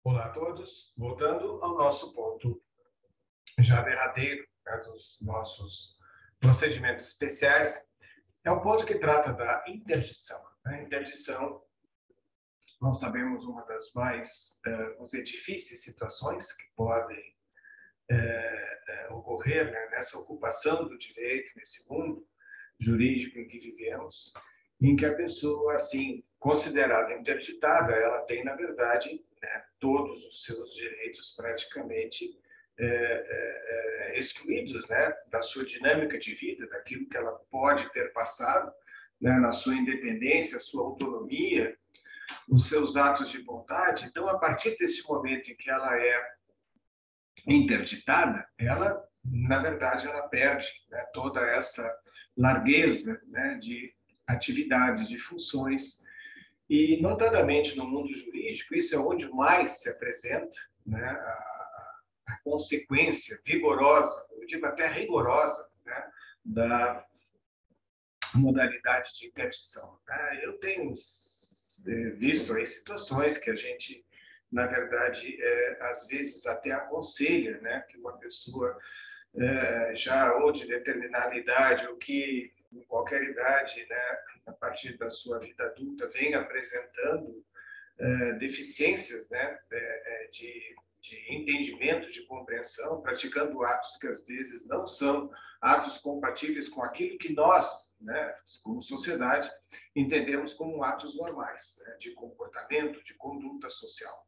Olá a todos. Voltando ao nosso ponto já derradeiro, né, dos nossos procedimentos especiais, é o ponto que trata da interdição. A interdição, nós sabemos, uma das mais difíceis situações que podem ocorrer, né, nessa ocupação do direito, nesse mundo jurídico em que vivemos, em que a pessoa, assim, considerada interditada, ela tem, na verdade, né, todos os seus direitos praticamente excluídos, né, da sua dinâmica de vida, daquilo que ela pode ter passado, né, na sua independência, sua autonomia, os seus atos de vontade. Então, a partir desse momento em que ela é interditada, ela, na verdade, ela perde, né, toda essa largueza, né, de atividades, de funções. E, notadamente, no mundo jurídico, isso é onde mais se apresenta, né, a consequência vigorosa, eu digo até rigorosa, né, da modalidade de interdição. Eu tenho visto aí situações que a gente, na verdade, às vezes até aconselha, né, que uma pessoa já ou de determinada idade ou que em qualquer idade, né, a partir da sua vida adulta, vem apresentando deficiências, né, de entendimento, de compreensão, praticando atos que às vezes não são atos compatíveis com aquilo que nós, né, como sociedade, entendemos como atos normais, né, de comportamento, de conduta social.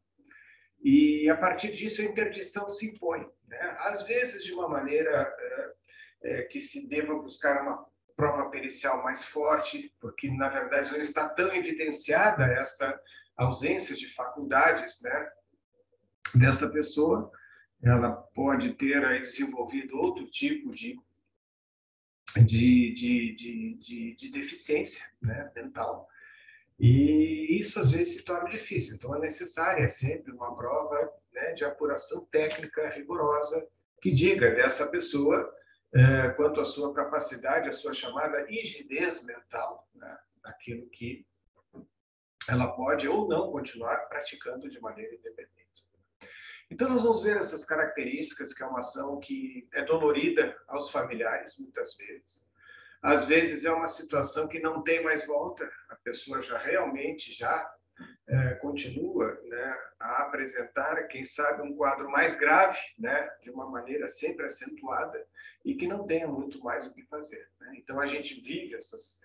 E, a partir disso, a interdição se impõe, né? Às vezes de uma maneira que se deva buscar uma prova pericial mais forte, porque, na verdade, não está tão evidenciada esta ausência de faculdades, né, dessa pessoa. Ela pode ter aí desenvolvido outro tipo de deficiência, né, mental. E isso, às vezes, se torna difícil. Então, é necessária sempre uma prova, né, de apuração técnica rigorosa que diga dessa pessoa quanto à sua capacidade, a sua chamada rigidez mental, né, aquilo que ela pode ou não continuar praticando de maneira independente. Então, nós vamos ver essas características, que é uma ação que é dolorida aos familiares, muitas vezes. Às vezes é uma situação que não tem mais volta, a pessoa já realmente continua, né, a apresentar, quem sabe, um quadro mais grave, né, de uma maneira sempre acentuada, e que não tenha muito mais o que fazer, né? Então, a gente vive essas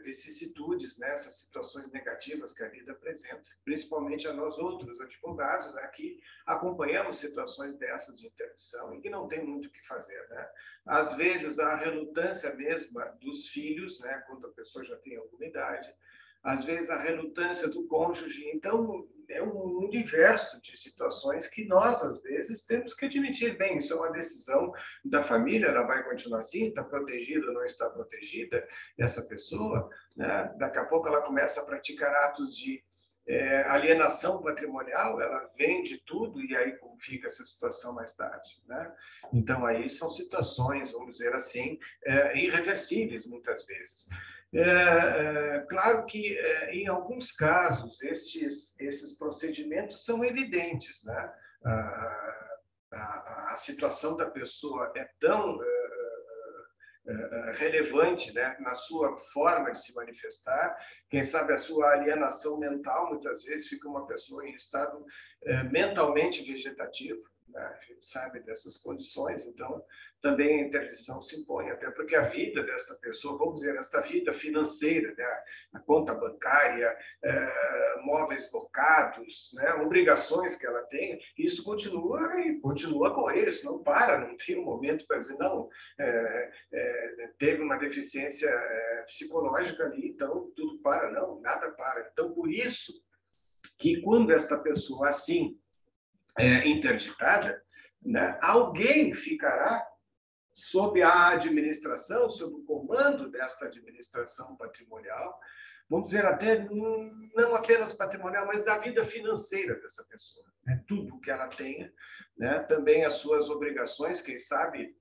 vicissitudes, né, essas situações negativas que a vida apresenta, principalmente a nós outros advogados, né, que acompanhamos situações dessas de interdição e que não tem muito o que fazer, né? Às vezes, a relutância mesma dos filhos, né, quando a pessoa já tem alguma idade, às vezes a relutância do cônjuge. Então, é um universo de situações que nós, às vezes, temos que admitir. Bem, isso é uma decisão da família, ela vai continuar assim, está protegida ou não está protegida, essa pessoa, né? Daqui a pouco ela começa a praticar atos de alienação patrimonial, ela vende tudo e aí como fica essa situação mais tarde, né? Então, aí são situações, vamos dizer assim, irreversíveis, muitas vezes. Claro que, em alguns casos, esses procedimentos são evidentes, né? A situação da pessoa é tão relevante, né, na sua forma de se manifestar, quem sabe a sua alienação mental, muitas vezes fica uma pessoa em estado mentalmente vegetativo, né? A gente sabe dessas condições, então também a interdição se impõe, até porque a vida dessa pessoa, vamos dizer, esta vida financeira, né, a conta bancária, móveis locados, né, obrigações que ela tem, isso continua e continua a correr, isso não para, não tem um momento para dizer, não, teve uma deficiência psicológica ali, então tudo para, não, nada para. Então, por isso que quando esta pessoa assim é interditada, né, alguém ficará sob a administração, sob o comando desta administração patrimonial, vamos dizer até não apenas patrimonial, mas da vida financeira dessa pessoa, né? Tudo que ela tenha, né? Também as suas obrigações, quem sabe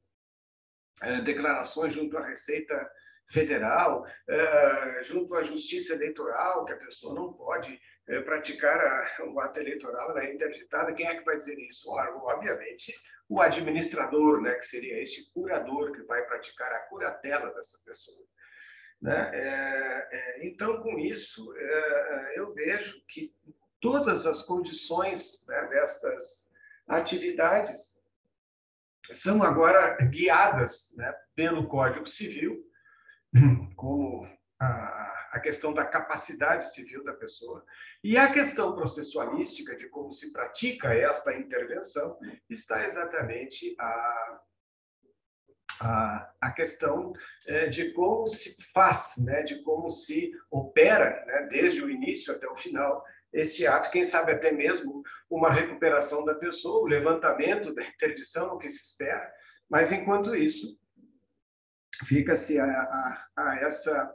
declarações junto à Receita federal, junto à justiça eleitoral, que a pessoa não pode praticar o ato eleitoral, ela é interditada. Quem é que vai dizer isso? Obviamente, o administrador, né, que seria este curador que vai praticar a curatela dessa pessoa. Né? Então, com isso, eu vejo que todas as condições, né, destas atividades são agora guiadas, né, pelo Código Civil, como a questão da capacidade civil da pessoa, e a questão processualística de como se pratica esta intervenção está exatamente a questão de como se faz, né, de como se opera, né, desde o início até o final, este ato, quem sabe até mesmo uma recuperação da pessoa, o levantamento da interdição, o que se espera, mas enquanto isso, fica-se a essa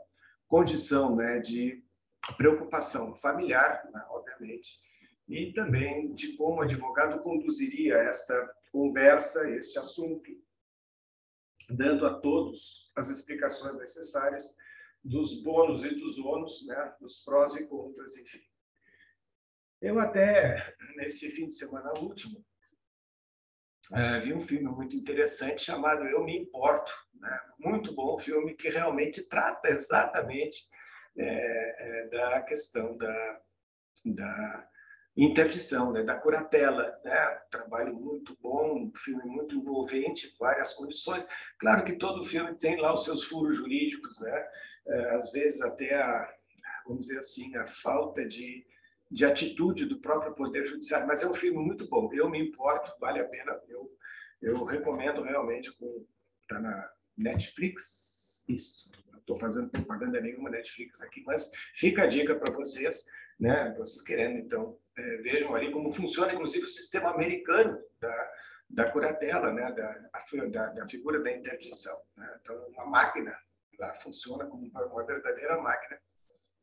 condição, né, de preocupação familiar, né, obviamente, e também de como o advogado conduziria esta conversa, este assunto, dando a todos as explicações necessárias dos bônus e dos ônus, né, dos prós e contras, enfim. Eu até, nesse fim de semana último, vi um filme muito interessante chamado Eu Me Importo, né? Muito bom filme que realmente trata exatamente da questão da interdição, né? Da curatela, né? Trabalho muito bom, um filme muito envolvente, várias condições. Claro que todo filme tem lá os seus furos jurídicos, né? Às vezes até vamos dizer assim, a falta de atitude do próprio Poder Judiciário, mas é um filme muito bom. Eu Me Importo, vale a pena. Eu recomendo realmente. Está na Netflix, isso. Não estou fazendo propaganda nenhuma Netflix aqui, mas fica a dica para vocês, né? Vocês querendo, então, vejam ali como funciona, inclusive, o sistema americano da curatela, né? Da figura da interdição. Né? Então, uma máquina lá funciona como uma verdadeira máquina,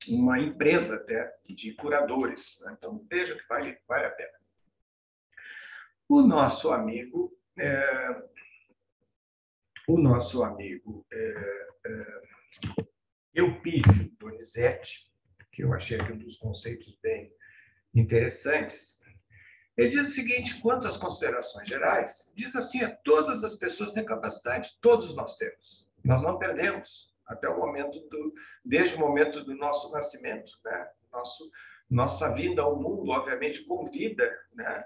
uma empresa até de curadores. Né? Então, veja que vale a pena. O nosso amigo Eupídio Donizete, que eu achei aqui um dos conceitos bem interessantes, ele diz o seguinte, quanto às considerações gerais, diz assim, todas as pessoas têm capacidade, todos nós temos. Nós não perdemos até o momento desde o momento do nosso nascimento, né? Nossa vinda ao mundo, obviamente, com vida, né?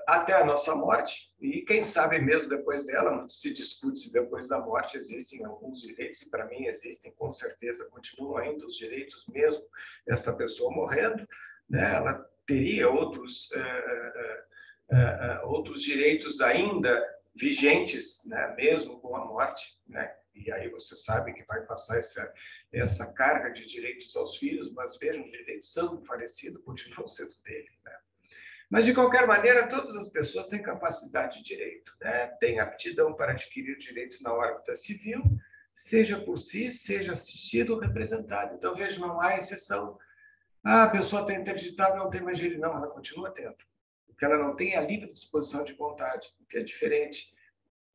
Até a nossa morte, e quem sabe mesmo depois dela, não se discute se depois da morte existem alguns direitos, e para mim existem, com certeza, continuam ainda os direitos mesmo, essa pessoa morrendo, né? Ela teria outros direitos ainda vigentes, né? Mesmo com a morte, né? E aí você sabe que vai passar essa carga de direitos aos filhos, mas vejam, os direitos são do falecido, continuam sendo dele, né? Mas, de qualquer maneira, todas as pessoas têm capacidade de direito, né? Têm aptidão para adquirir direitos na órbita civil, seja por si, seja assistido ou representado. Então, veja, não há exceção. A pessoa está interditada, não tem mais direito. Não, ela continua tendo. Porque ela não tem a livre disposição de vontade, o que é diferente.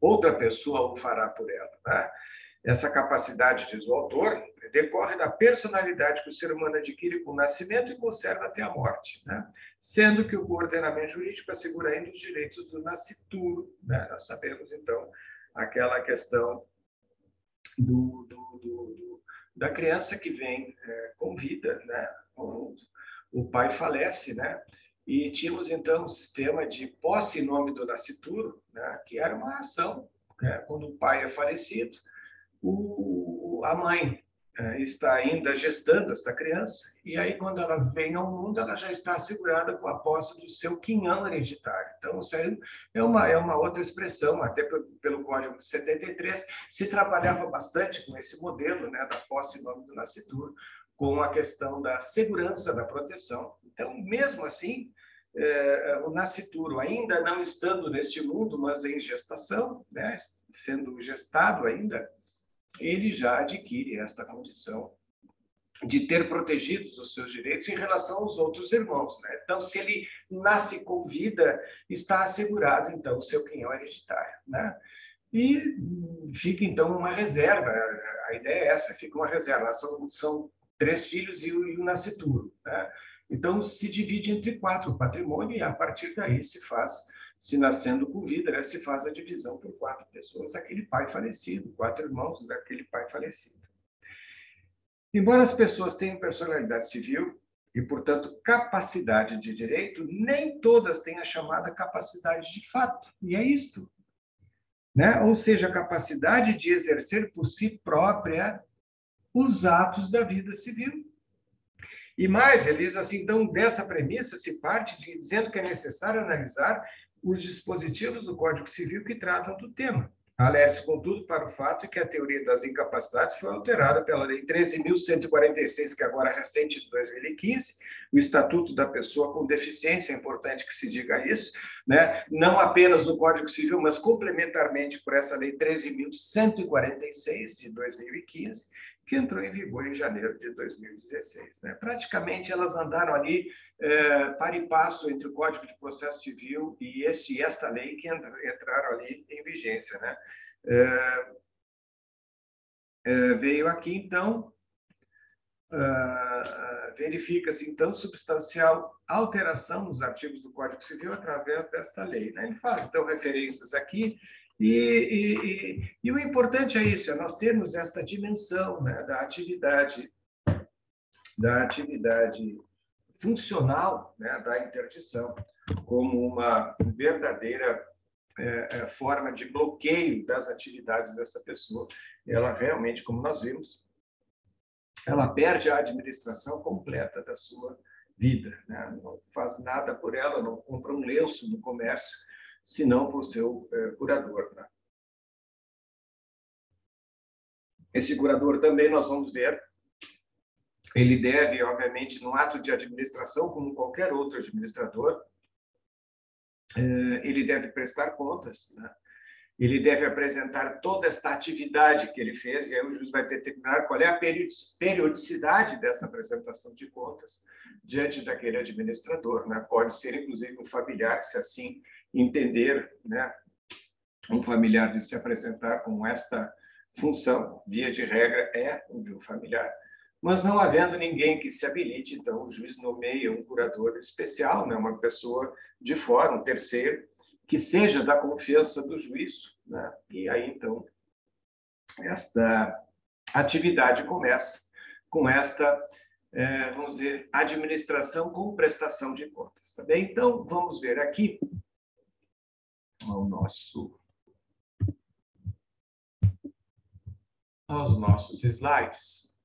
Outra pessoa o fará por ela, né? Essa capacidade, diz o autor, decorre da personalidade que o ser humano adquire com o nascimento e conserva até a morte, né? Sendo que o ordenamento jurídico assegura ainda os direitos do nascituro, né? Nós sabemos, então, aquela questão da criança que vem com vida, né? O pai falece, né? E tínhamos, então, um sistema de posse em nome do nascituro, né? Que era uma ação, né? Quando o pai é falecido, a mãe está ainda gestando esta criança, e aí, quando ela vem ao mundo, ela já está assegurada com a posse do seu quinhão hereditário. Então, isso aí é uma outra expressão, até pelo Código de 73, se trabalhava bastante com esse modelo, né, da posse em nome do nascituro, com a questão da segurança, da proteção. Então, mesmo assim, o nascituro, ainda não estando neste mundo, mas em gestação, né, sendo gestado ainda, ele já adquire esta condição de ter protegidos os seus direitos em relação aos outros irmãos, né? Então, se ele nasce com vida, está assegurado, então, o seu quinhão hereditário, né? e fica, então, uma reserva. A ideia é essa, fica uma reserva. São 3 filhos e o nascituro, né? Então, se divide entre 4 o patrimônio e, a partir daí, se nascendo com vida, né, se faz a divisão por 4 pessoas daquele pai falecido, 4 irmãos daquele pai falecido. Embora as pessoas tenham personalidade civil e, portanto, capacidade de direito, nem todas têm a chamada capacidade de fato. E é isto, né? Ou seja, a capacidade de exercer por si própria os atos da vida civil. E mais, Elisa, assim, então, dessa premissa se parte dizendo que é necessário analisar os dispositivos do Código Civil que tratam do tema. Alerte, contudo, para o fato de que a teoria das incapacidades foi alterada pela Lei 13.146, que agora é recente, de 2015, o Estatuto da Pessoa com Deficiência, é importante que se diga isso, né? Não apenas no Código Civil, mas complementarmente por essa Lei 13.146, de 2015, que entrou em vigor em janeiro de 2016. Né? Praticamente elas andaram ali para e passo entre o Código de Processo Civil e esta lei que entraram ali em vigência. Né? Veio aqui, então, verifica-se, então, substancial alteração nos artigos do Código Civil através desta lei. Né? Ele fala, então, referências aqui, e o importante é isso, é nós termos esta dimensão, né, da atividade funcional, né, da interdição, como uma verdadeira forma de bloqueio das atividades dessa pessoa. Ela realmente, como nós vimos, ela perde a administração completa da sua vida, né? Não faz nada por ela, não compra um lenço no comércio, senão por seu curador. Né? Esse curador também, nós vamos ver, ele deve, obviamente, no ato de administração, como qualquer outro administrador, ele deve prestar contas, né? Ele deve apresentar toda esta atividade que ele fez, e aí o juiz vai determinar qual é a periodicidade dessa apresentação de contas diante daquele administrador. Né? Pode ser, inclusive, um familiar, se assim entender, né? Um familiar de se apresentar com esta função, via de regra, é um familiar. Mas não havendo ninguém que se habilite, então o juiz nomeia um curador especial, né? Uma pessoa de fora, um terceiro, que seja da confiança do juízo, né? E aí, então, esta atividade começa com esta, vamos dizer, administração com prestação de contas. Tá bem? Então, vamos ver aqui aos nossos slides.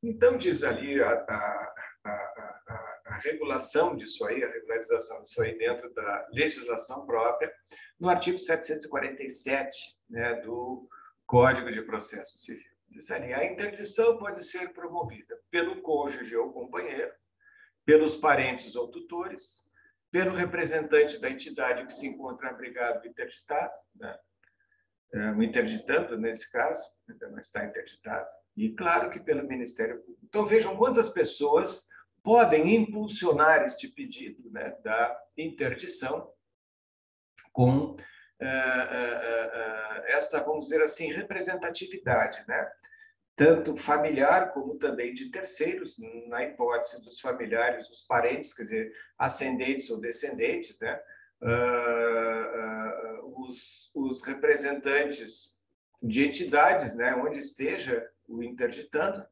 Então, diz ali a regulação disso aí, a regularização disso aí dentro da legislação própria, no artigo 747, né, do Código de Processo Civil. Diz ali, a interdição pode ser promovida pelo cônjuge ou companheiro, pelos parentes ou tutores, pelo representante da entidade que se encontra abrigado e interditado, né, interditando, nesse caso, ainda não está interditado, e, claro, que pelo Ministério Público. Então, vejam quantas pessoas podem impulsionar este pedido, né, da interdição com essa, vamos dizer assim, representatividade, né? Tanto familiar como também de terceiros, na hipótese dos familiares, os parentes, quer dizer, ascendentes ou descendentes, né? Os representantes de entidades, né, onde esteja o interditando,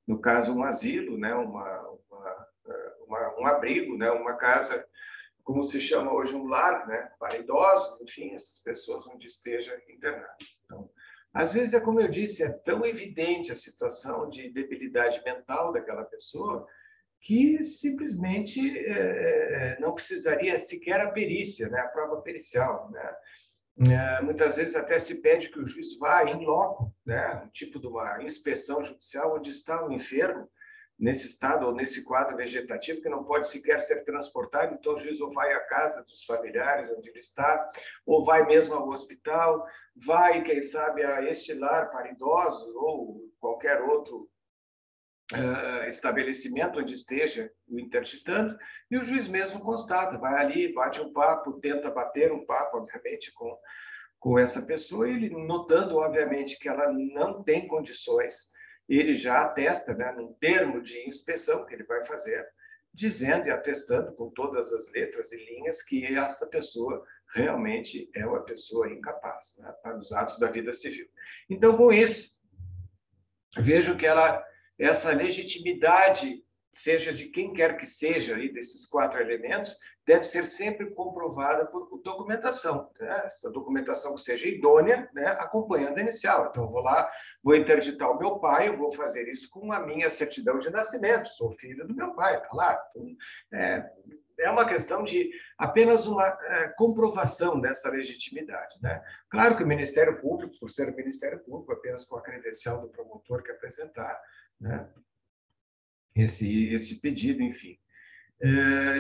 no caso um asilo, né, um abrigo, né, uma casa, como se chama hoje um lar, né, para idosos, enfim, essas pessoas onde esteja internado. Então, às vezes, é como eu disse, é tão evidente a situação de debilidade mental daquela pessoa que simplesmente não precisaria sequer a perícia, né, a prova pericial, né? Muitas vezes até se pede que o juiz vá em loco, né, um tipo de uma inspeção judicial onde está o enfermo, nesse estado ou nesse quadro vegetativo que não pode sequer ser transportado, então o juiz ou vai à casa dos familiares onde ele está, ou vai mesmo ao hospital, vai, quem sabe, a este lar para idosos ou qualquer outro estabelecimento onde esteja o interditando, e o juiz mesmo constata, vai ali, bate um papo, tenta bater um papo, obviamente, com essa pessoa, ele notando, obviamente, que ela não tem condições, ele já atesta, né, num termo de inspeção que ele vai fazer, dizendo e atestando com todas as letras e linhas que essa pessoa realmente é uma pessoa incapaz, né, para os atos da vida civil. Então, com isso, vejo que essa legitimidade, seja de quem quer que seja, aí, desses 4 elementos, deve ser sempre comprovada por documentação. Né? Essa documentação que seja idônea, né? Acompanhando a inicial. Então, vou lá, vou interditar o meu pai, eu vou fazer isso com a minha certidão de nascimento, sou filho do meu pai, está lá. Então, é uma questão de apenas uma comprovação dessa legitimidade. Né? Claro que o Ministério Público, por ser o Ministério Público, apenas com a credencial do promotor que apresentar, né, esse pedido, enfim.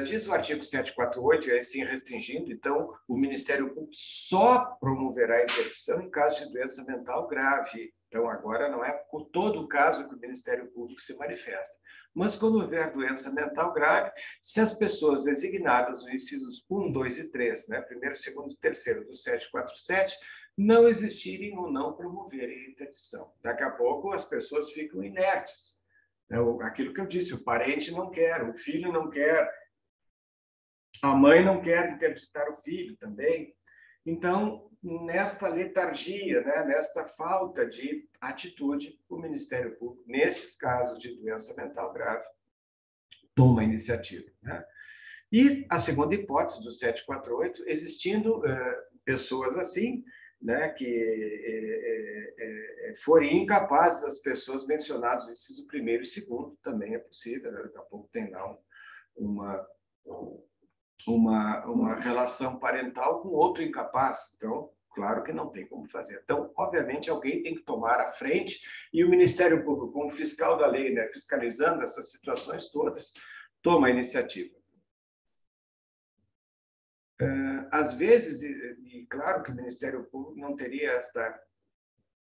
Diz o artigo 748, e assim restringindo, então, o Ministério Público só promoverá a interdição em caso de doença mental grave. Então, agora não é por todo o caso que o Ministério Público se manifesta. Mas, quando houver doença mental grave, se as pessoas designadas nos incisos 1, 2 e 3, né, primeiro, segundo e terceiro do 747, não existirem ou não promoverem a interdição. Daqui a pouco, as pessoas ficam inertes. Aquilo que eu disse, o parente não quer, o filho não quer, a mãe não quer interditar o filho também. Então, nesta letargia, né, nesta falta de atitude, o Ministério Público, nesses casos de doença mental grave, toma a iniciativa. Né? E a segunda hipótese do 748, existindo pessoas assim, né, que forem incapazes as pessoas mencionadas no inciso 1º e 2º, também é possível, né? Daqui a pouco tem lá uma relação parental com outro incapaz, então, claro que não tem como fazer. Então, obviamente, alguém tem que tomar a frente, e o Ministério Público, como fiscal da lei, né, fiscalizando essas situações todas, toma a iniciativa. Às vezes, e claro que o Ministério Público não teria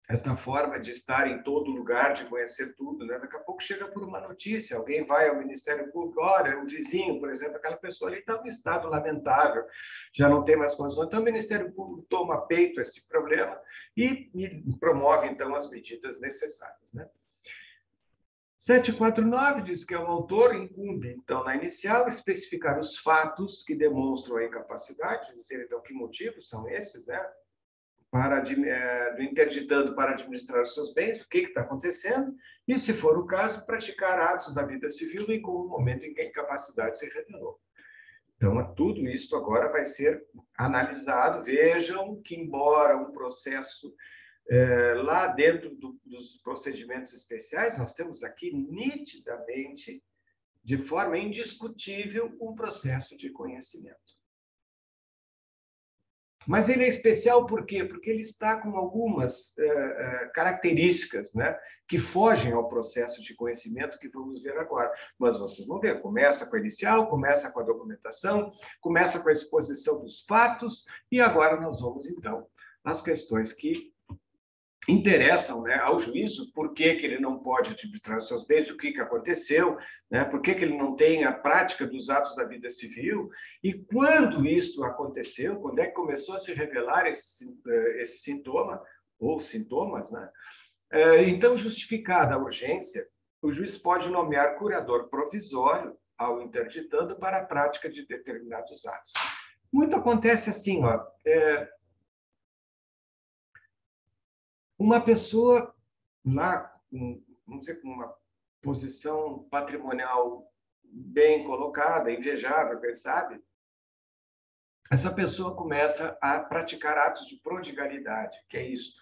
esta forma de estar em todo lugar, de conhecer tudo, né? Daqui a pouco chega por uma notícia, alguém vai ao Ministério Público, olha, um vizinho, por exemplo, aquela pessoa ali está em estado lamentável, já não tem mais condições. Então, o Ministério Público toma peito a esse problema e promove, então, as medidas necessárias, né? 749 diz que o autor incumbe, então, na inicial, especificar os fatos que demonstram a incapacidade, dizer, então, que motivos são esses, né? Do interditando para administrar os seus bens, o que está acontecendo, e, se for o caso, praticar atos da vida civil em algum momento em que a incapacidade se revelou. Então, tudo isso agora vai ser analisado. Vejam que, embora um processo lá dentro dos procedimentos especiais, nós temos aqui nitidamente, de forma indiscutível, um processo de conhecimento. Mas ele é especial por quê? Porque ele está com algumas características, né, que fogem ao processo de conhecimento que vamos ver agora. Mas vocês vão ver, começa com a inicial, começa com a documentação, começa com a exposição dos fatos, e agora nós vamos, então, às questões que interessam, né, ao juízo, por que ele não pode administrar os seus bens, o que aconteceu, né, por que ele não tem a prática dos atos da vida civil, e quando isso aconteceu, quando é que começou a se revelar esse sintoma, ou sintomas, né? Então, justificada a urgência, o juiz pode nomear curador provisório ao interditando para a prática de determinados atos. Muito acontece assim, ó, uma pessoa lá, vamos dizer, com uma posição patrimonial bem colocada, invejável, quem sabe, essa pessoa começa a praticar atos de prodigalidade, que é isto,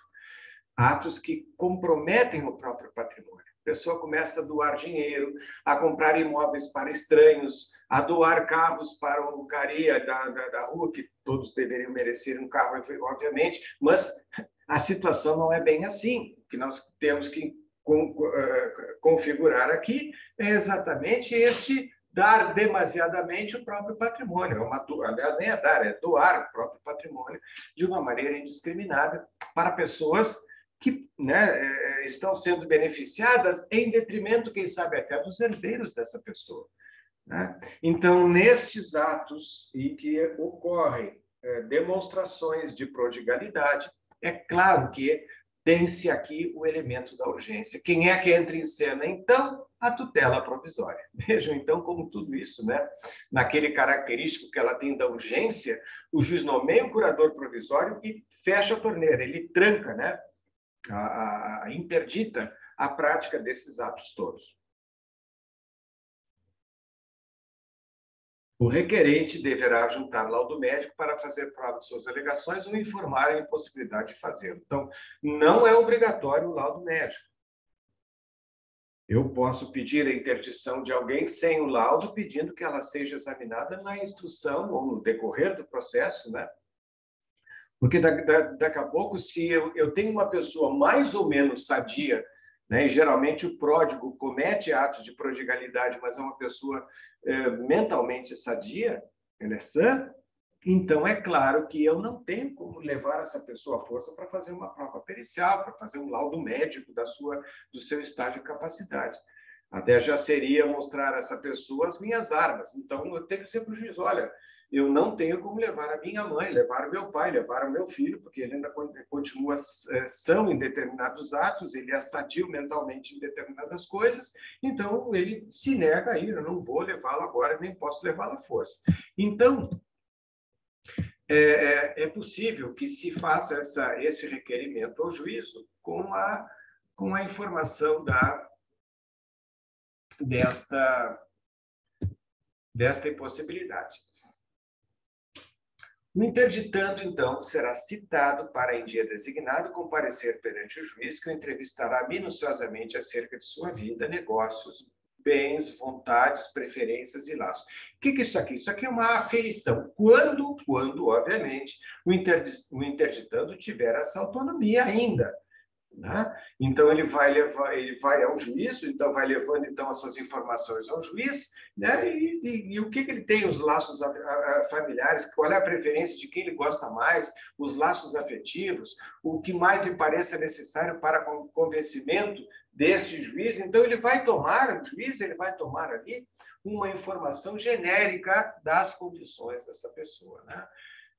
atos que comprometem o próprio patrimônio. A pessoa começa a doar dinheiro, a comprar imóveis para estranhos, a doar carros para o caria da rua, que todos deveriam merecer um carro, obviamente, mas a situação não é bem assim. O que nós temos que configurar aqui é exatamente este dar demasiadamente o próprio patrimônio. Aliás, nem é dar, é doar o próprio patrimônio de uma maneira indiscriminada para pessoas que, né, estão sendo beneficiadas em detrimento, quem sabe, até dos herdeiros dessa pessoa. Né? Então, nestes atos em que ocorrem demonstrações de prodigalidade, é claro que tem-se aqui o elemento da urgência. Quem é que entra em cena, então? A tutela provisória. Vejam, então, como tudo isso, né? Naquele característico que ela tem da urgência, o juiz nomeia o curador provisório e fecha a torneira, ele tranca, né? Interdita a prática desses atos todos. O requerente deverá juntar laudo médico para fazer prova de suas alegações ou informar a impossibilidade de fazê-lo. Então, não é obrigatório o laudo médico. Eu posso pedir a interdição de alguém sem o laudo, pedindo que ela seja examinada na instrução ou no decorrer do processo, né? Porque daqui a pouco, se eu tenho uma pessoa mais ou menos sadia, né, e geralmente o pródigo comete atos de prodigalidade, mas é uma pessoa mentalmente sadia, ela é sã, então é claro que eu não tenho como levar essa pessoa à força para fazer uma prova pericial, para fazer um laudo médico do seu estágio de capacidade. Até já seria mostrar a essa pessoa as minhas armas. Então, eu tenho que dizer para o juiz, olha, eu não tenho como levar a minha mãe, levar o meu pai, levar o meu filho, porque ele ainda continua são em determinados atos, ele é sadio mentalmente em determinadas coisas, então ele se nega a ir, eu não vou levá-lo agora, nem posso levá-lo à força. Então, é possível que se faça esse requerimento ao juízo com a informação desta impossibilidade. O interditando, então, será citado para, em dia designado, comparecer perante o juiz, que o entrevistará minuciosamente acerca de sua vida, negócios, bens, vontades, preferências e laços. O que é isso aqui? Isso aqui é uma aferição. Quando obviamente, o interditando tiver essa autonomia ainda. Né? Então ele vai ao juízo, então vai levando então essas informações ao juiz, né? E o que ele tem, os laços familiares, qual é a preferência de quem ele gosta mais, os laços afetivos, o que mais lhe pareça necessário para convencimento deste juiz. Então o juiz vai tomar ali uma informação genérica das condições dessa pessoa, né?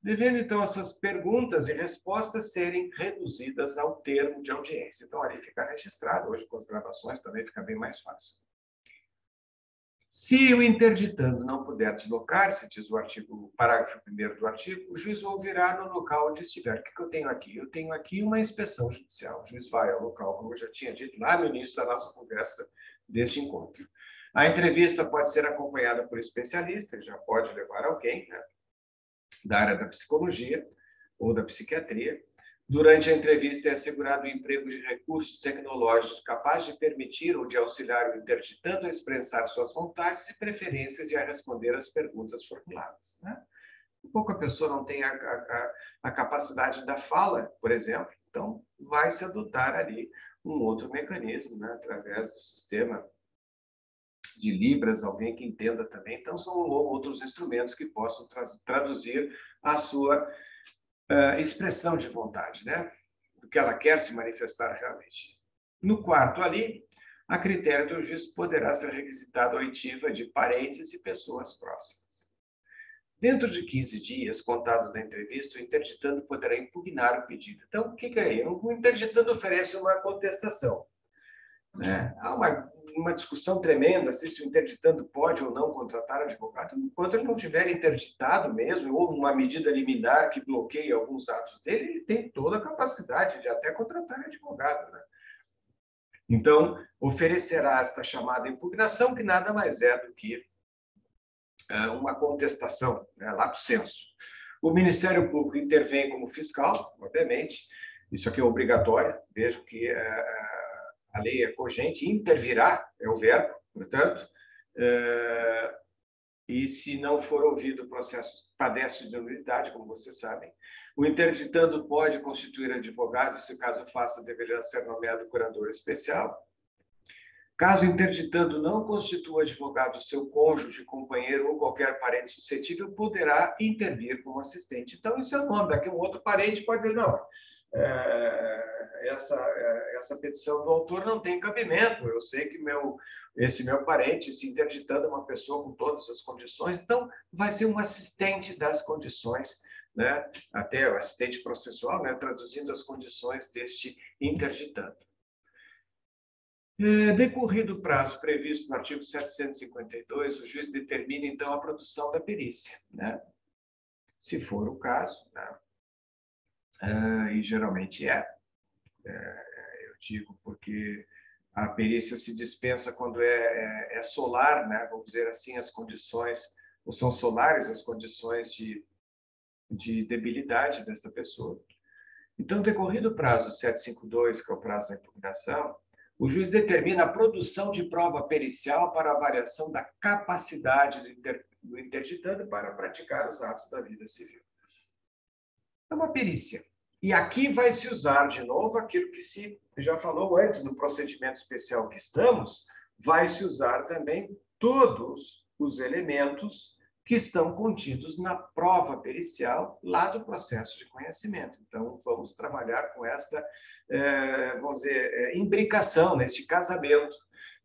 Devendo, então, essas perguntas e respostas serem reduzidas ao termo de audiência. Então, ali fica registrado, hoje com as gravações também fica bem mais fácil. Se o interditando não puder deslocar-se, diz o parágrafo 1º do artigo, o juiz ouvirá no local onde estiver. O que eu tenho aqui? Eu tenho aqui uma inspeção judicial. O juiz vai ao local, como eu já tinha dito lá no início da nossa conversa deste encontro. A entrevista pode ser acompanhada por especialista, já pode levar alguém, né, da área da psicologia ou da psiquiatria. Durante a entrevista é assegurado o emprego de recursos tecnológicos capazes de permitir ou de auxiliar o interditando a expressar suas vontades e preferências e a responder às perguntas formuladas. Né? Um pouco a pessoa não tem a capacidade da fala, por exemplo, então vai se adotar ali um outro mecanismo, né? Através do sistema de Libras, alguém que entenda também. Então, são outros instrumentos que possam traduzir a sua expressão de vontade, né? Do que ela quer se manifestar realmente. No quarto ali, a critério do juiz poderá ser requisitada a oitiva de parentes e pessoas próximas. Dentro de 15 dias, contado da entrevista, o interditando poderá impugnar o pedido. Então, o que é? O interditando oferece uma contestação. Né? Há uma discussão tremenda se o interditando pode ou não contratar advogado. Enquanto ele não tiver interditado mesmo, ou uma medida liminar que bloqueie alguns atos dele, ele tem toda a capacidade de até contratar advogado. Né? Então, oferecerá esta chamada impugnação, que nada mais é do que uma contestação, né? Lato sensu. O Ministério Público intervém como fiscal, obviamente, isso aqui é obrigatório, vejo que a lei é cogente, intervirá é o verbo, portanto, e se não for ouvido o processo, padece de nulidade, como vocês sabem. O interditando pode constituir advogado, e se caso faça, deverá ser nomeado curador especial. Caso o interditando não constitua advogado seu cônjuge, companheiro ou qualquer parente suscetível, poderá intervir como assistente. Então, isso é o nome. Daqui um outro parente pode dizer, não, essa petição do autor não tem cabimento. Eu sei que esse meu parente se interditando é uma pessoa com todas as condições, então vai ser um assistente das condições, né? Até o assistente processual, né? Traduzindo as condições deste interditando. Decorrido o prazo previsto no artigo 752, o juiz determina, então, a produção da perícia, né? Se for o caso, né? E geralmente eu digo porque a perícia se dispensa quando é solar, né? Vamos dizer assim, as condições, ou são solares as condições de debilidade desta pessoa. Então, decorrido o prazo 752, que é o prazo da impugnação, o juiz determina a produção de prova pericial para avaliação da capacidade do interditando para praticar os atos da vida civil. É uma perícia. E aqui vai se usar, de novo, aquilo que se já falou antes, no procedimento especial que estamos, vai se usar também todos os elementos que estão contidos na prova pericial lá do processo de conhecimento. Então, vamos trabalhar com esta, vamos dizer, imbricação, neste casamento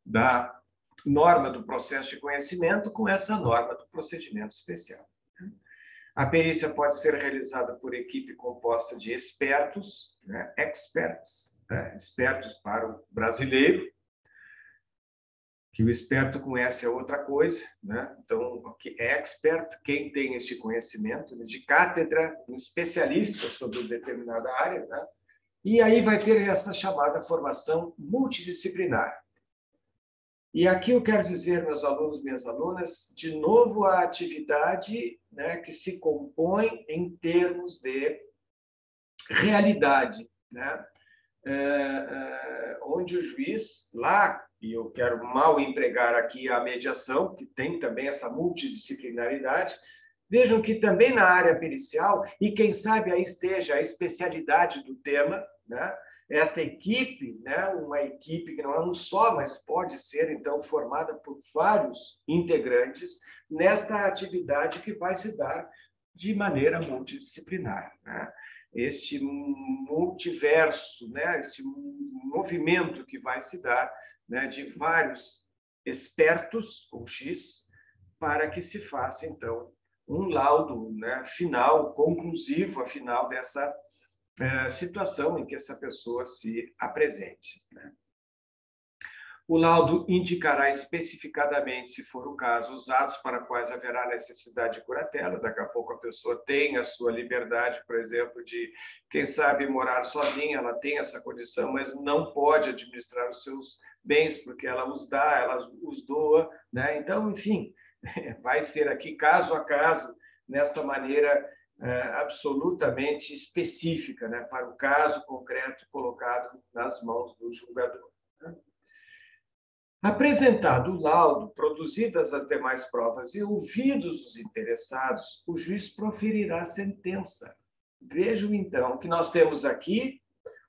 da norma do processo de conhecimento com essa norma do procedimento especial. A perícia pode ser realizada por equipe composta de expertos, né, experts, né, expertos para o brasileiro, que o experto conhece é outra coisa, né? Então, expert, quem tem este conhecimento, de cátedra, um especialista sobre determinada área, né? E aí vai ter essa chamada formação multidisciplinar. E aqui eu quero dizer, meus alunos, minhas alunas, de novo a atividade, né, que se compõe em termos de realidade, né? Onde o juiz, lá, e eu quero mal empregar aqui a mediação, que tem também essa multidisciplinaridade, vejam que também na área pericial, e quem sabe aí esteja a especialidade do tema, né? Esta equipe, né, uma equipe que não é um só, mas pode ser, então, formada por vários integrantes nesta atividade que vai se dar de maneira multidisciplinar, né? Este multiverso, né, este movimento que vai se dar, né, de vários expertos, ou X, para que se faça, então, um laudo, né, final, conclusivo, afinal, dessa situação em que essa pessoa se apresente, né? O laudo indicará especificadamente, se for o caso, os atos para quais haverá necessidade de curatela. Daqui a pouco a pessoa tem a sua liberdade, por exemplo, de, quem sabe, morar sozinha, ela tem essa condição, mas não pode administrar os seus bens, porque ela os dá, ela os doa, né? Então, enfim, vai ser aqui caso a caso, nesta maneira absolutamente específica, né, para o caso concreto colocado nas mãos do julgador. Apresentado o laudo, produzidas as demais provas e ouvidos os interessados, o juiz proferirá a sentença. Vejam, então, que nós temos aqui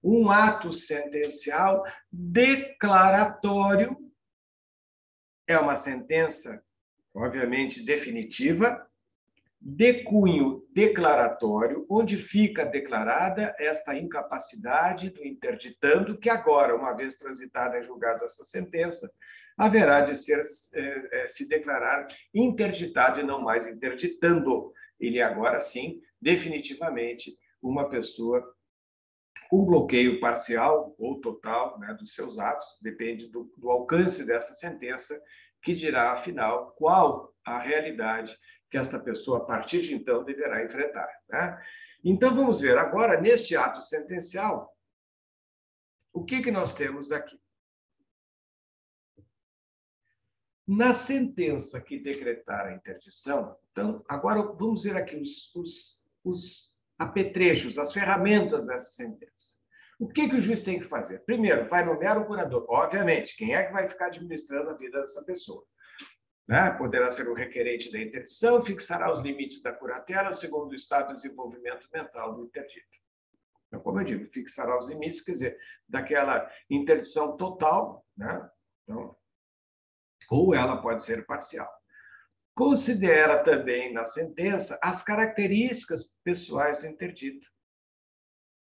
um ato sentencial declaratório. É uma sentença, obviamente, definitiva, de cunho declaratório, onde fica declarada esta incapacidade do interditando, que agora, uma vez transitada em julgado essa sentença, haverá de se declarar interditado e não mais interditando. Ele agora sim, definitivamente, uma pessoa com bloqueio parcial ou total, né, dos seus atos, depende do alcance dessa sentença, que dirá, afinal, qual a realidade que esta pessoa, a partir de então, deverá enfrentar, né? Então, vamos ver agora, neste ato sentencial, o que nós temos aqui. Na sentença que decretar a interdição, então, agora vamos ver aqui os apetrechos, as ferramentas dessa sentença. O que o juiz tem que fazer? Primeiro, vai nomear o curador. Obviamente, quem é que vai ficar administrando a vida dessa pessoa? Né? Poderá ser o requerente da interdição, fixará os limites da curatela segundo o estado de desenvolvimento mental do interdito. Então, como eu digo, fixará os limites, quer dizer, daquela interdição total, né? Então, ou ela pode ser parcial. Considera também na sentença as características pessoais do interdito.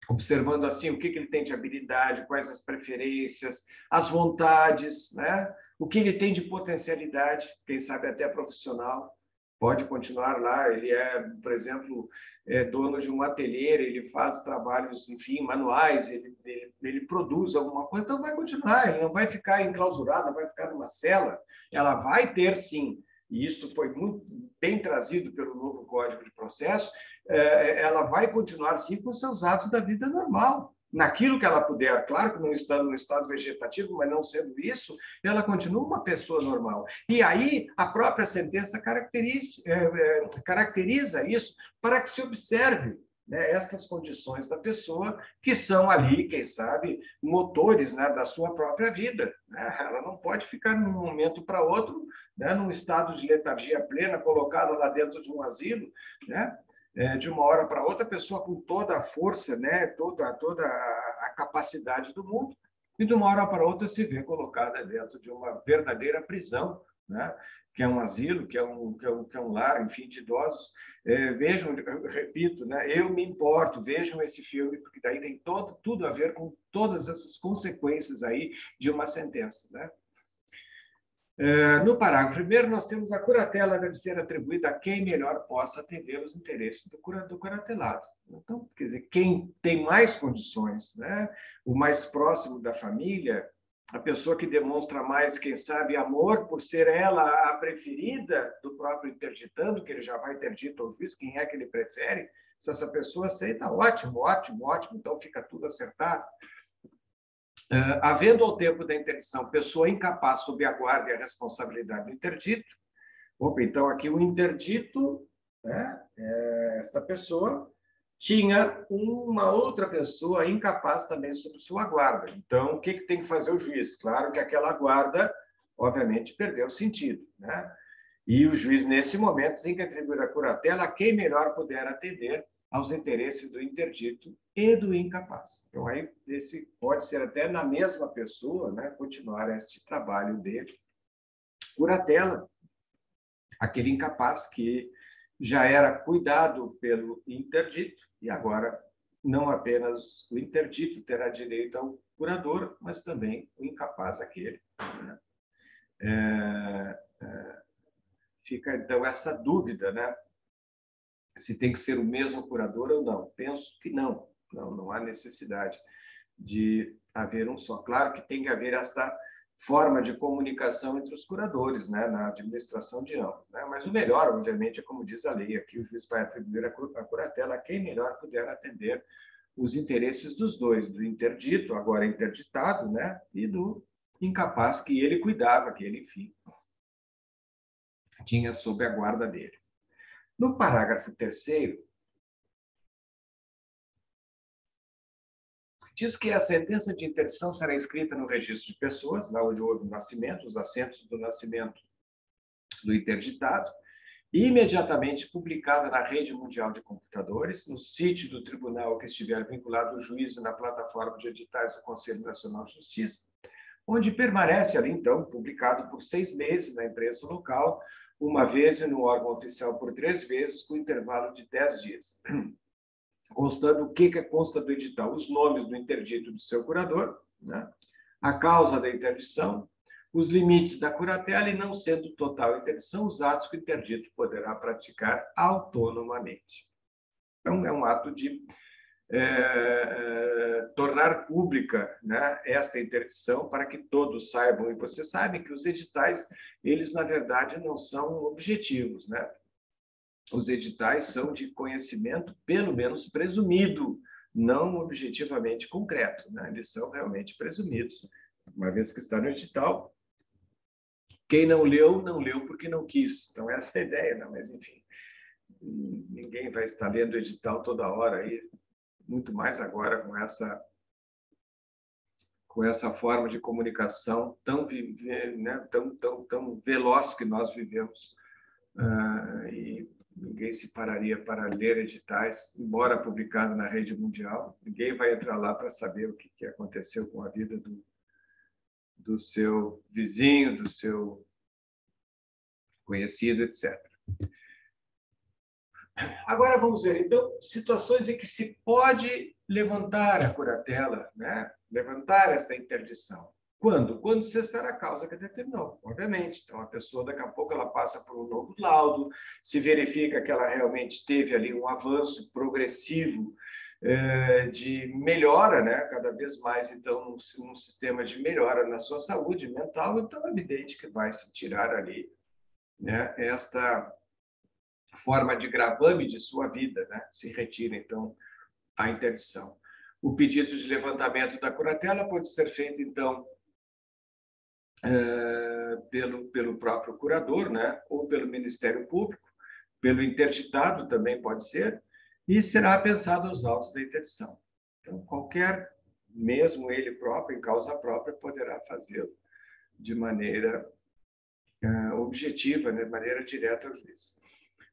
observando assim o que ele tem de habilidade, quais as preferências, as vontades, né? O que ele tem de potencialidade, quem sabe até profissional, pode continuar lá. Ele é, por exemplo, dono de um ateliê, ele faz trabalhos, enfim, manuais, ele produz alguma coisa, então vai continuar, ele não vai ficar enclausurado, não vai ficar numa cela. Ela vai ter, sim, e isto foi muito bem trazido pelo novo Código de Processo, ela vai continuar, sim, com seus atos da vida normal. Naquilo que ela puder, claro que não estando no estado vegetativo, mas não sendo isso, ela continua uma pessoa normal. E aí a própria sentença caracteriza isso para que se observe, né, essas condições da pessoa que são ali, quem sabe, motores, né, da sua própria vida. Né? Ela não pode ficar de um momento para outro, né, num estado de letargia plena, colocada lá dentro de um asilo, né? De uma hora para outra, a pessoa com toda a força, né, toda a capacidade do mundo, e de uma hora para outra se vê colocada dentro de uma verdadeira prisão, né, que é um asilo, que é um lar, enfim, de idosos. Vejam, eu repito, né, eu me importo, vejam esse filme, porque daí tem tudo a ver com todas essas consequências aí de uma sentença, né? No parágrafo primeiro, nós temos a curatela deve ser atribuída a quem melhor possa atender os interesses do curatelado. Então, quer dizer, quem tem mais condições, né? O mais próximo da família, a pessoa que demonstra mais, quem sabe, amor por ser ela a preferida do próprio interditando, que ele já vai ter dito ao juiz quem é que ele prefere. Se essa pessoa aceita, ótimo, ótimo, ótimo, então fica tudo acertado. Havendo ao tempo da interdição pessoa incapaz sob a guarda e a responsabilidade do interdito, então aqui o interdito, né, esta pessoa tinha uma outra pessoa incapaz também sob sua guarda. Então, o que tem que fazer o juiz? Claro que aquela guarda, obviamente, perdeu o sentido, né? E o juiz, nesse momento, tem que atribuir a curatela a quem melhor puder atender aos interesses do interdito e do incapaz. Então, aí, esse pode ser até na mesma pessoa, né, continuar este trabalho de curatela, aquele incapaz que já era cuidado pelo interdito e agora não apenas o interdito terá direito ao curador, mas também o incapaz aquele, né? Fica, então, essa dúvida, né? Se tem que ser o mesmo curador ou não. Penso que não. Não há necessidade de haver um só. Claro que tem que haver esta forma de comunicação entre os curadores, né, na administração de ambos. Né? Mas o melhor, obviamente, é como diz a lei, aqui o juiz vai atribuir a curatela a quem melhor puder atender os interesses dos dois, do interdito, agora interditado, né, e do incapaz que ele cuidava, que ele, enfim, tinha sob a guarda dele. No parágrafo 3º, diz que a sentença de interdição será escrita no registro de pessoas, lá onde houve o nascimento, os assentos do nascimento do interditado, e imediatamente publicada na rede mundial de computadores, no sítio do tribunal que estiver vinculado ao juízo na plataforma de editais do Conselho Nacional de Justiça, onde permanece ali, então, publicado por 6 meses na imprensa local, uma vez e no órgão oficial por 3 vezes, com intervalo de 10 dias. Constando o que consta do edital? Os nomes do interdito do seu curador, né? A causa da interdição, os limites da curatela e, não sendo total a interdição, os atos que o interdito poderá praticar autonomamente. Então, é um ato de tornar pública, né, esta interdição para que todos saibam. E você sabe que os editais, eles, na verdade, não são objetivos, né? Os editais são de conhecimento, pelo menos presumido, não objetivamente concreto, né? Eles são realmente presumidos. Uma vez que está no edital, quem não leu, não leu porque não quis. Então, essa é a ideia, né? Mas, enfim, ninguém vai estar lendo o edital toda hora, aí, muito mais agora com essa forma de comunicação né, tão veloz que nós vivemos. E ninguém se pararia para ler editais, embora publicado na rede mundial. Ninguém vai entrar lá para saber o que aconteceu com a vida do seu vizinho, do seu conhecido, etc. Agora vamos ver, então, situações em que se pode levantar a curatela, né? Levantar esta interdição. Quando? Quando cessar a causa que determinou, obviamente. Então, a pessoa, daqui a pouco, ela passa por um novo laudo, se verifica que ela realmente teve ali um avanço progressivo de melhora, né? Cada vez mais, então, num sistema de melhora na sua saúde mental, então é evidente que vai se tirar ali, né, esta forma de gravame de sua vida, né? Se retira, então, a interdição. O pedido de levantamento da curatela pode ser feito, então, pelo próprio curador, né? Ou pelo Ministério Público, pelo interditado também pode ser, e será pensado os autos da interdição. Então, qualquer, mesmo ele próprio, em causa própria, poderá fazê-lo de maneira objetiva, né? De maneira direta ao juiz.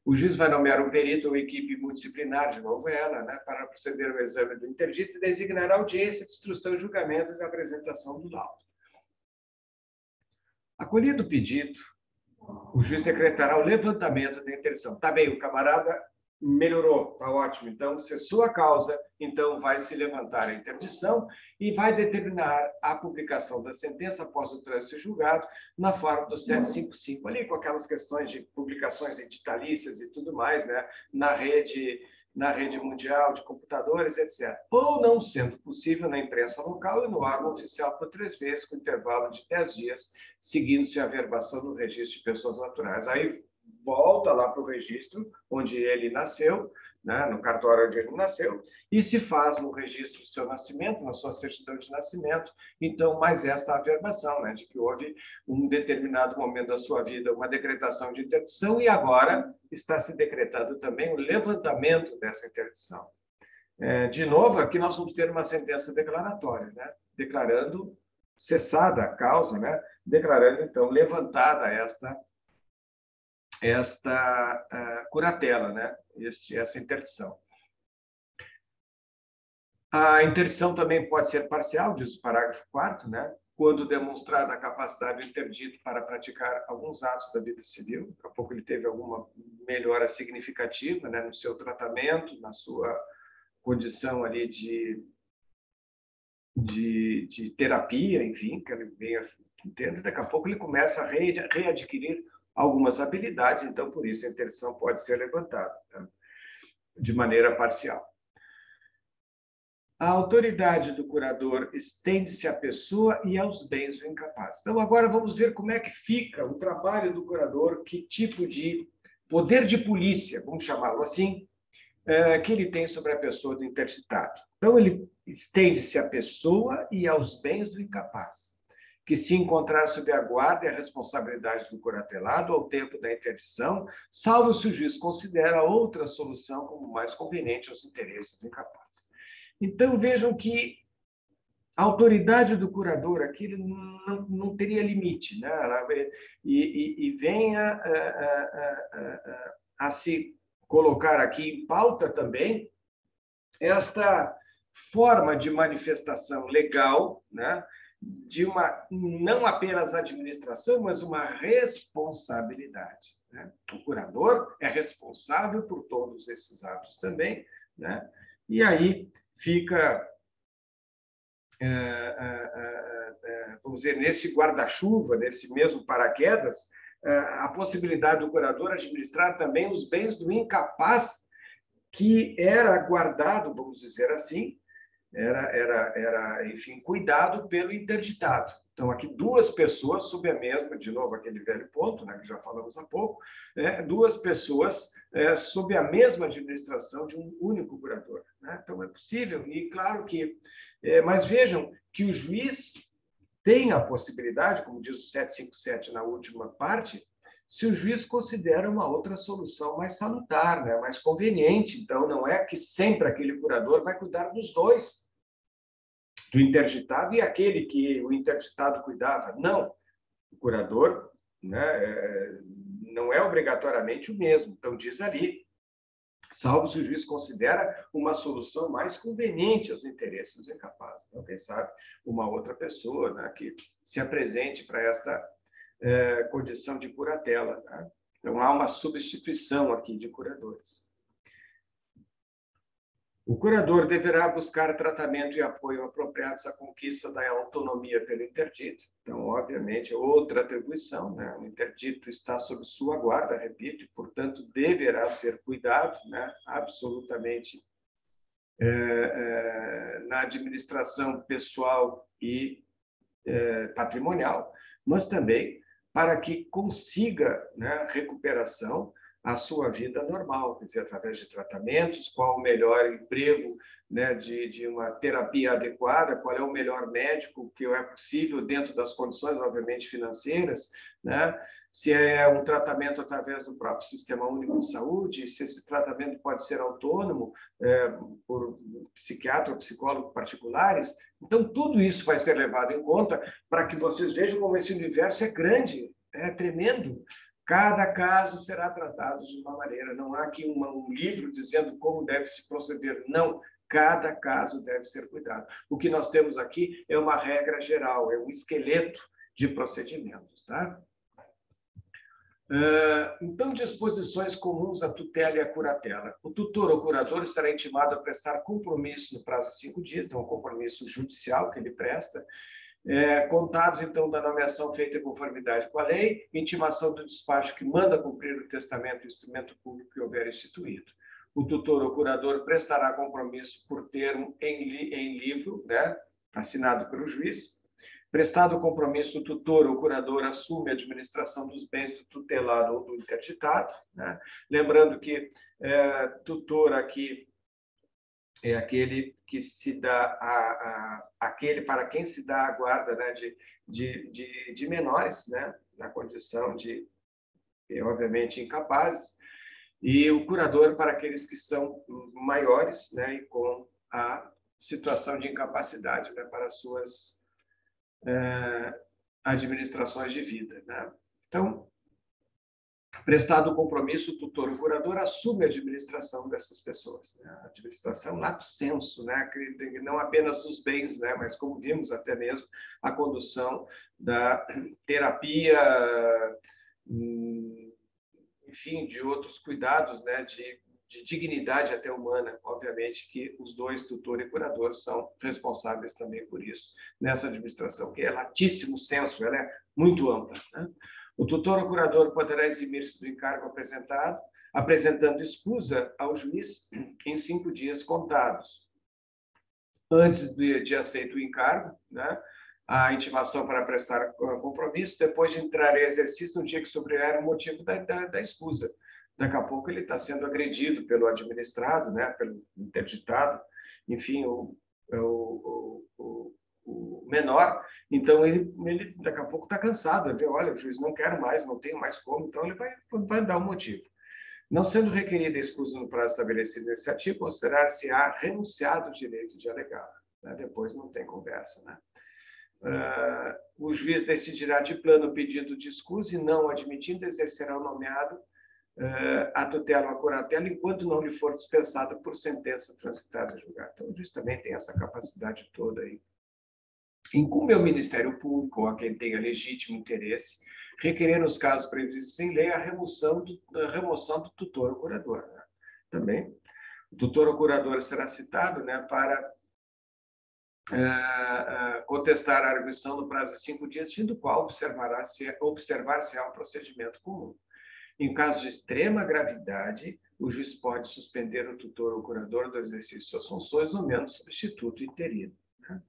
O juiz vai nomear um perito ou equipe multidisciplinar, de novo ela, né, para proceder ao exame do interdito e designar a audiência de instrução e julgamento e da apresentação do laudo. Acolhido o pedido, o juiz decretará o levantamento da interdição. Tá bem, o camarada melhorou, tá ótimo. Então, cessou a causa, então vai se levantar a interdição e vai determinar a publicação da sentença após o trânsito ser julgado na forma do 755, ali com aquelas questões de publicações editalícias e tudo mais, né, na rede mundial de computadores, etc. Ou, não sendo possível, na imprensa local e no órgão oficial por 3 vezes, com intervalo de 10 dias, seguindo-se a averbação no registro de pessoas naturais. Aí volta lá para o registro onde ele nasceu, né, no cartório onde ele nasceu, e se faz no registro do seu nascimento, na sua certidão de nascimento, então, mais esta averbação, né, de que houve um determinado momento da sua vida uma decretação de interdição e agora está se decretando também o levantamento dessa interdição. De novo, aqui nós vamos ter uma sentença declaratória, né, declarando cessada a causa, né, declarando, então, levantada esta curatela, né? Essa interdição. A interdição também pode ser parcial, diz o parágrafo 4º, né? Quando demonstrada a capacidade do interdito para praticar alguns atos da vida civil. Daqui a pouco ele teve alguma melhora significativa, né, no seu tratamento, na sua condição ali de terapia, enfim, que ele venha entender. Daqui a pouco ele começa a readquirir algumas habilidades, então, por isso, a interdição pode ser levantada, tá? De maneira parcial. A autoridade do curador estende-se à pessoa e aos bens do incapaz. Então, agora vamos ver como é que fica o trabalho do curador, que tipo de poder de polícia, vamos chamá-lo assim, que ele tem sobre a pessoa do interditado. Então, ele estende-se à pessoa e aos bens do incapaz, que se encontrar sob a guarda e a responsabilidade do curatelado ao tempo da interdição, salvo se o juiz considera outra solução como mais conveniente aos interesses do incapaz. Então, vejam que a autoridade do curador aqui não teria limite, né? E venha a se colocar aqui em pauta também esta forma de manifestação legal, né, de uma não apenas administração, mas uma responsabilidade, né? O curador é responsável por todos esses atos também, né? E aí fica, vamos dizer, nesse guarda-chuva, nesse mesmo paraquedas, a possibilidade do curador administrar também os bens do incapaz que era guardado, vamos dizer assim, enfim, cuidado pelo interditado. Então, aqui duas pessoas sob a mesma, de novo aquele velho ponto, né, que já falamos há pouco, duas pessoas sob a mesma administração de um único curador, né? Então, é possível, e claro que... mas vejam que o juiz tem a possibilidade, como diz o 757 na última parte, se o juiz considera uma outra solução mais salutar, né, mais conveniente. Então, não é que sempre aquele curador vai cuidar dos dois, do interditado e aquele que o interditado cuidava. Não, o curador, né, não é obrigatoriamente o mesmo. Então, diz ali, salvo se o juiz considera uma solução mais conveniente aos interesses do incapaz. Então, quem sabe, uma outra pessoa, né, que se apresente para esta condição de curatela, né? Então, há uma substituição aqui de curadores. O curador deverá buscar tratamento e apoio apropriados à conquista da autonomia pelo interdito. Então, obviamente, outra atribuição, né? O interdito está sob sua guarda, repito, e, portanto, deverá ser cuidado, né? Absolutamente, na administração pessoal e patrimonial, mas também para que consiga, né, recuperação à sua vida normal, quer dizer, através de tratamentos, qual o melhor emprego, né, de uma terapia adequada, qual é o melhor médico que é possível dentro das condições, obviamente, financeiras, né? Se é um tratamento através do próprio Sistema Único de Saúde, se esse tratamento pode ser autônomo, por psiquiatra ou psicólogo particulares. Então, tudo isso vai ser levado em conta para que vocês vejam como esse universo é grande, é tremendo. Cada caso será tratado de uma maneira. Não há aqui um livro dizendo como deve se proceder. Não, cada caso deve ser cuidado. O que nós temos aqui é uma regra geral, é um esqueleto de procedimentos, tá? Então, disposições comuns à tutela e à curatela. O tutor ou curador estará intimado a prestar compromisso no prazo de 5 dias, então, um compromisso judicial que ele presta, contados, então, da nomeação feita em conformidade com a lei, intimação do despacho que manda cumprir o testamento e o instrumento público que houver instituído. O tutor ou curador prestará compromisso por termo em livro, né, assinado pelo juiz. Prestado o compromisso, o tutor ou curador assume a administração dos bens do tutelado ou do interditado, né? Lembrando que tutor aqui é aquele que se dá aquele para quem se dá a guarda, né, de menores, né, na condição de, obviamente, incapazes, e o curador para aqueles que são maiores, né, e com a situação de incapacidade, né, para suas administrações de vida, né? Então, prestado o compromisso, o tutor ou curador assume a administração dessas pessoas, né? A administração lato sensu, né? Não apenas dos bens, né? Mas, como vimos, até mesmo a condução da terapia, enfim, de outros cuidados, né? De dignidade até humana. Obviamente que os dois, tutor e curador, são responsáveis também por isso, nessa administração, que é latíssimo sensu, ela é muito ampla, né? O tutor ou curador poderá eximir-se do encargo apresentado, apresentando escusa ao juiz em 5 dias contados. Antes de aceito o encargo, né? A intimação para prestar compromisso, depois de entrar em exercício no dia que sobrevier o motivo da escusa. Daqui a pouco ele está sendo agredido pelo administrado, né, pelo interditado, enfim, o menor. Então, ele daqui a pouco está cansado. Ele vê, olha, o juiz não quer mais, não tem mais como, então ele vai dar um motivo. Não sendo requerida a escusa no prazo estabelecido nesse artigo, considerar-se-á renunciado o direito de alegar. Né? Depois não tem conversa, né? O juiz decidirá de plano o pedido de escusa e, não admitindo, exercerá o nomeado a tutela ou a curatela enquanto não lhe for dispensada por sentença transitada em julgado. Então, o juiz também tem essa capacidade toda aí. Incumbe ao Ministério Público ou a quem tenha legítimo interesse requerer, nos casos previstos em lei, a remoção do tutor ou curador. Né? Também, o tutor ou curador será citado, né, para contestar a arguição no prazo de 5 dias, fim do qual observar-se-á um procedimento comum. Em caso de extrema gravidade, o juiz pode suspender o tutor ou curador do exercício de suas funções, nomeando substituto interino. Né?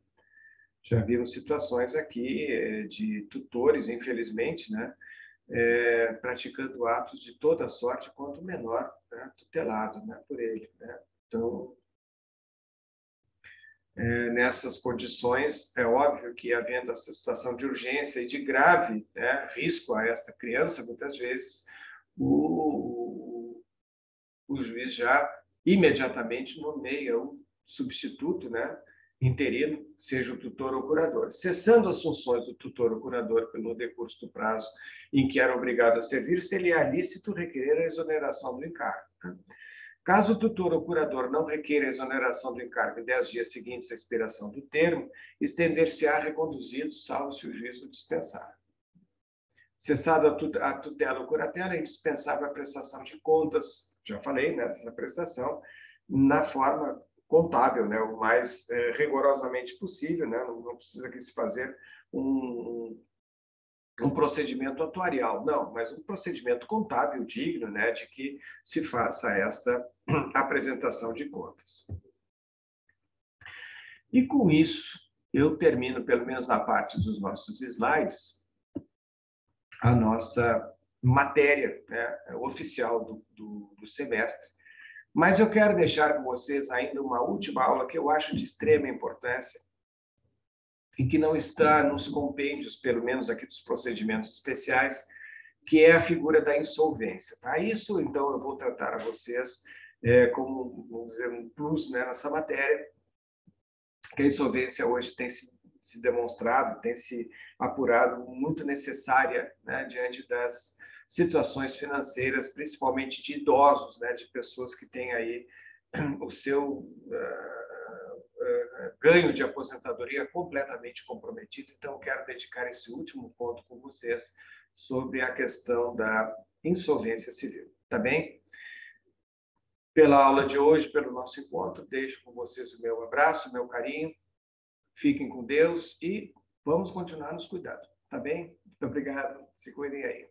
Já vimos situações aqui de tutores, infelizmente, né, praticando atos de toda sorte contra o menor, né, tutelado, né, por ele. Né? Então, nessas condições, é óbvio que, havendo essa situação de urgência e de grave, né, risco a esta criança, muitas vezes, o juiz já imediatamente nomeia um substituto, né, interino, seja o tutor ou curador. Cessando as funções do tutor ou curador pelo decurso do prazo em que era obrigado a servir, seria lícito requerer a exoneração do encargo. Né? Caso o tutor ou curador não requeira a exoneração do encargo em 10 dias seguintes à expiração do termo, estender-se-á reconduzido, salvo se o juiz o dispensar. Cessada a tutela ou curatela, é indispensável a prestação de contas, já falei, né, dessa prestação, na forma contábil, né? O mais rigorosamente possível, né? Não precisa aqui se fazer um procedimento atuarial, não, mas um procedimento contábil digno, né, de que se faça esta apresentação de contas. E com isso, eu termino, pelo menos na parte dos nossos slides, a nossa matéria, né, oficial do semestre. Mas eu quero deixar com vocês ainda uma última aula que eu acho de extrema importância e que não está nos compêndios, pelo menos aqui dos procedimentos especiais, que é a figura da insolvência. Tá? Isso, então, eu vou tratar a vocês como, vamos dizer, um plus, né, nessa matéria, que a insolvência hoje tem se demonstrado, tem se apurado muito necessária, né, diante das situações financeiras, principalmente de idosos, né, de pessoas que têm aí o seu ganho de aposentadoria completamente comprometido. Então, eu quero dedicar esse último ponto com vocês sobre a questão da insolvência civil. Tá bem? Pela aula de hoje, pelo nosso encontro, deixo com vocês o meu abraço, o meu carinho. Fiquem com Deus e vamos continuar nos cuidando. Tá bem? Muito obrigado. Se cuidem aí.